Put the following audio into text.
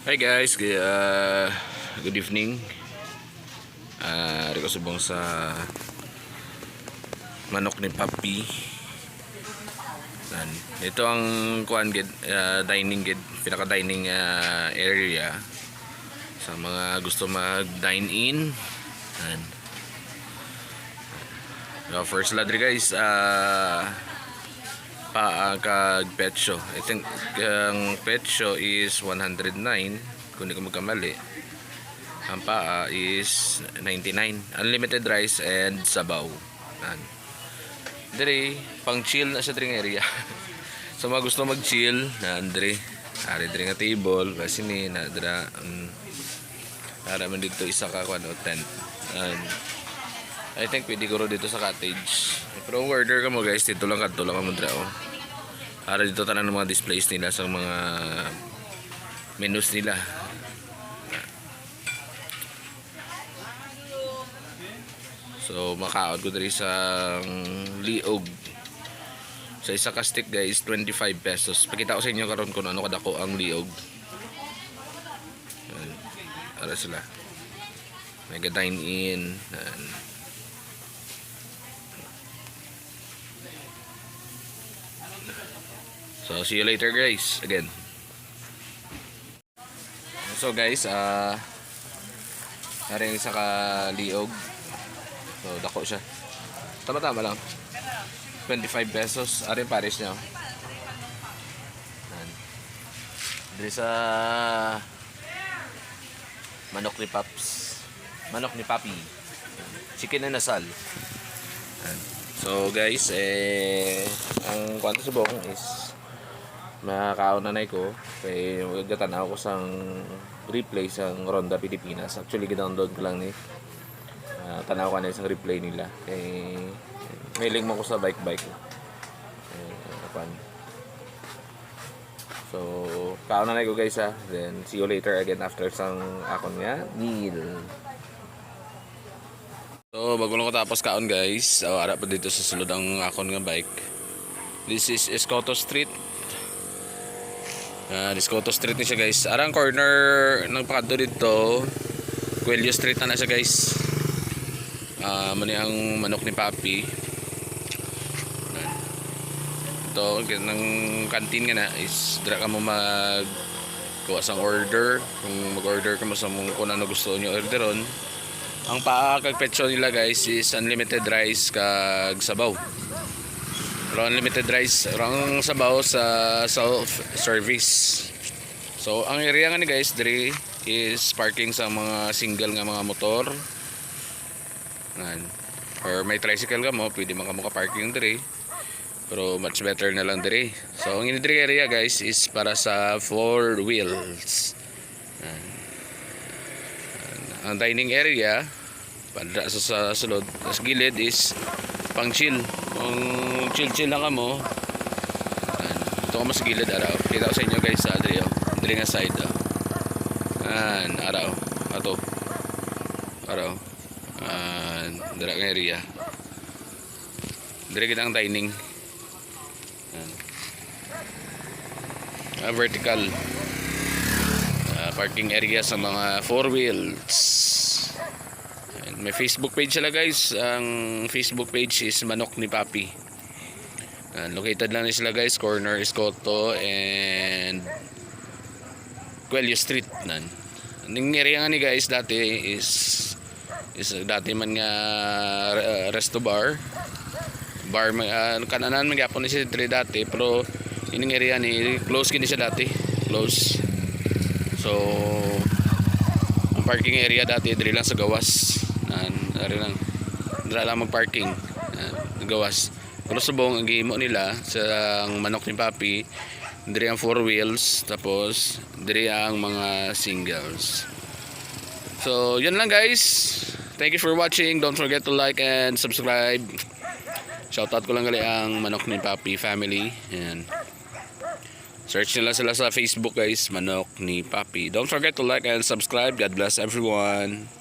Hi guys, good evening. Riko subong sa manok ni Papi. Ito ang kuan gid, dining gid, pinaka dining area sa mga gusto mag dine in. Yan. So, first ladri guys, kag pet show. I think ang pet show is 109 kung hindi ko magkamali. Ang paa is 99. Unlimited rice and sabaw. Dire pang chill na sa drink area. So mga gusto mag chill na andre ari dire nga table kasi ni na dira para man dito isa ka kuno tent. I think pwede ko ro dito sa cottage. Pero order ka mo guys, dito lang kadto lang mo dra. Para dito tanan ng mga displays nila sa mga menus nila. So makaon ko diri sa liog. Sa isa ka stick guys, 25 pesos. Pakita ko sa inyo karon kung ano kadako ang liog. Para sila. Mega dine in. So see you later guys again. So guys, naring isa ka liog. So dako siya. Tama-tama lang. 25 pesos. Ari pares niya. Dito sa manok ni Paps. Manok ni Papi. Chicken na nasal. So guys, ang kwento subong is makakaon na ko kay magtanaw ko sang replay sang Ronda Pilipinas. Actually gidownload ko lang ni tanaw ka na isang replay nila kay mailing mo ko sa bike so kaon na ko guys then see you later again after sang akon nga meal. So bago lang ko tapos kaon guys, ara pa dito sa sulod ang akon nga bike. This is Escoto Street. Escoto Street ni siya guys. Arang corner ng pakadto dito. Coelho Street na siya guys. Mani ang manok ni Papi. Ito ng canteen nga na is dira ka mo mag kuha sang order. Kung mag-order ka mo sa kung ano gusto niyo orderon. Ang paa kag petso nila guys is unlimited rice kag sabaw. Pero unlimited rice, ang sabaw sa self-service. So ang area nga ni guys diri is parking sa mga single nga mga motor. Or may tricycle ka mo, pwede man ka mo ka-parking diri. Pero much better na lang diri. So ang diri area guys is para sa 4 wheels. Ang dining area para sa sulod, sa gilid is pang chill. Kung chill lang ka mo, ito ka mo sa gilid araw. Kita ko sa inyo guys sa diri nga side. Araw. Ato. Araw. Dira nga area. Diri kita ang dining. Vertical parking area sa mga 4 wheels. May Facebook page sila guys. Ang Facebook page is Manok ni Papi. Located lang sila guys, corner Escoto and Coelho Street. Ang area nga ni guys dati is dati man nga resto bar kananan man gyapon ni siya dati, pero ining area ni close kini siya dati, close. So ang parking area dati diri lang sa gawas. Dira lang mag-parking gawas. Pero subong ang gihimo nila sa manok ni Papi, diri ang 4 wheels, tapos diri ang mga singles. So yun lang guys. Thank you for watching. Don't forget to like and subscribe. Shoutout ko lang gali ang Manok ni Papi family. Ayan. Search nila sila sa Facebook guys, Manok ni Papi. Don't forget to like and subscribe. God bless everyone.